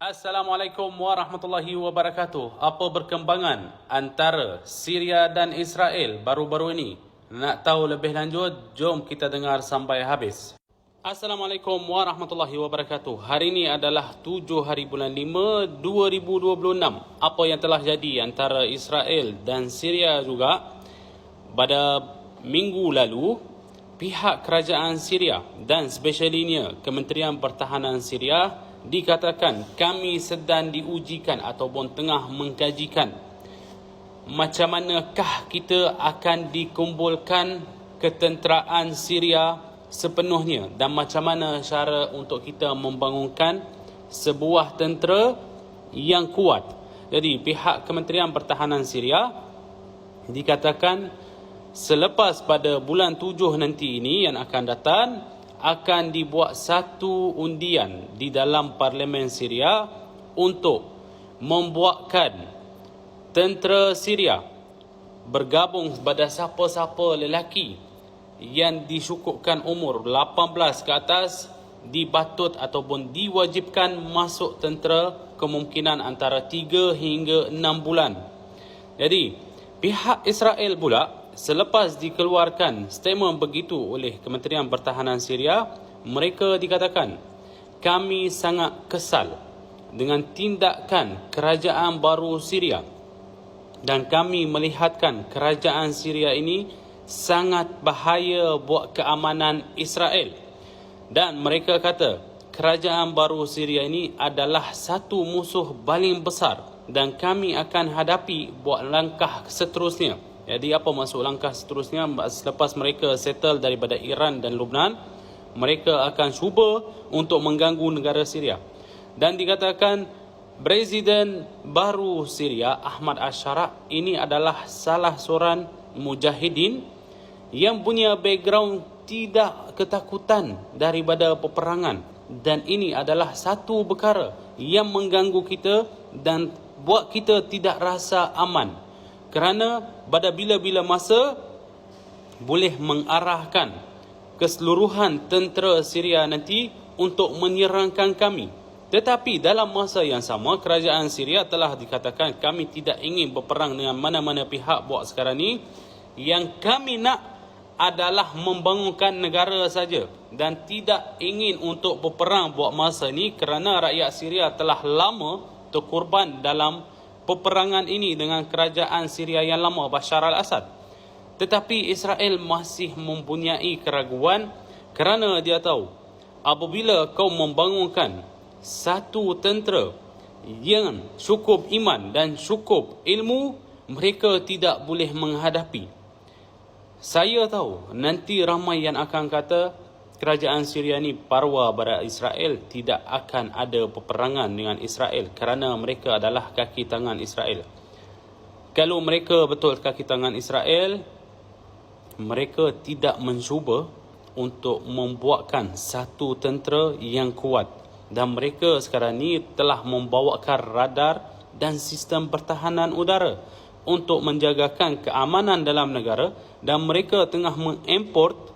Assalamualaikum warahmatullahi wabarakatuh. Apa perkembangan antara Syria dan Israel baru-baru ini? Nak tahu lebih lanjut? Jom kita dengar sampai habis. Assalamualaikum warahmatullahi wabarakatuh. Hari ini adalah 7 hari bulan 5 2026. Apa yang telah jadi antara Israel dan Syria juga? Pada minggu lalu, pihak kerajaan Syria dan specialnya Kementerian Pertahanan Syria dikatakan kami sedang diujikan ataupun tengah mengkajikan macam manakah kita akan dikumpulkan ketenteraan Syria sepenuhnya dan macam mana cara untuk kita membangunkan sebuah tentera yang kuat. Jadi pihak Kementerian Pertahanan Syria dikatakan selepas pada bulan 7 nanti ini yang akan datang akan dibuat satu undian di dalam Parlimen Syria untuk membuatkan tentera Syria bergabung pada siapa-siapa lelaki yang disukupkan umur 18 ke atas dibatut ataupun diwajibkan masuk tentera kemungkinan antara 3 hingga 6 bulan. Jadi pihak Israel pula selepas dikeluarkan statement begitu oleh Kementerian Pertahanan Syria, mereka dikatakan, kami sangat kesal dengan tindakan kerajaan baru Syria dan kami melihatkan kerajaan Syria ini sangat bahaya buat keamanan Israel. Dan mereka kata, kerajaan baru Syria ini adalah satu musuh paling besar dan kami akan hadapi buat langkah seterusnya. Jadi apa maksud langkah seterusnya? Selepas mereka settle daripada Iran dan Lebanon, mereka akan cuba untuk mengganggu negara Syria. Dan dikatakan Presiden baru Syria, Ahmad Al-Shara, ini adalah salah seorang mujahidin yang punya background tidak ketakutan daripada peperangan. Dan ini adalah satu perkara yang mengganggu kita dan buat kita tidak rasa aman. Kerana pada bila-bila masa boleh mengarahkan keseluruhan tentera Syria nanti untuk menyerangkan kami. Tetapi dalam masa yang sama, kerajaan Syria telah dikatakan kami tidak ingin berperang dengan mana-mana pihak buat sekarang ni. Yang kami nak adalah membangunkan negara saja dan tidak ingin untuk berperang buat masa ni kerana rakyat Syria telah lama terkorban dalam peperangan ini dengan kerajaan Syria yang lama, Bashar al-Assad. Tetapi Israel masih mempunyai keraguan kerana dia tahu apabila kau membangunkan satu tentera yang cukup iman dan cukup ilmu, mereka tidak boleh menghadapi. Saya tahu nanti ramai yang akan kata kerajaan Syria ni parwa pada Israel, tidak akan ada peperangan dengan Israel kerana mereka adalah kaki tangan Israel. Kalau mereka betul kaki tangan Israel, mereka tidak mencuba untuk membuatkan satu tentera yang kuat. Dan mereka sekarang ni telah membawakan radar dan sistem pertahanan udara untuk menjagakan keamanan dalam negara, dan mereka tengah mengimport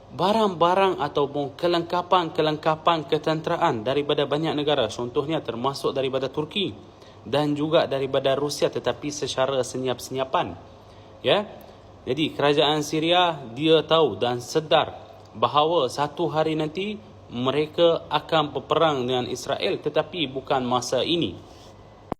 barang-barang ataupun kelengkapan ketenteraan daripada banyak negara. Contohnya termasuk daripada Turki dan juga daripada Rusia, tetapi secara senyap-senyapan. Ya. Jadi kerajaan Syria dia tahu dan sedar bahawa satu hari nanti mereka akan berperang dengan Israel, tetapi bukan masa ini.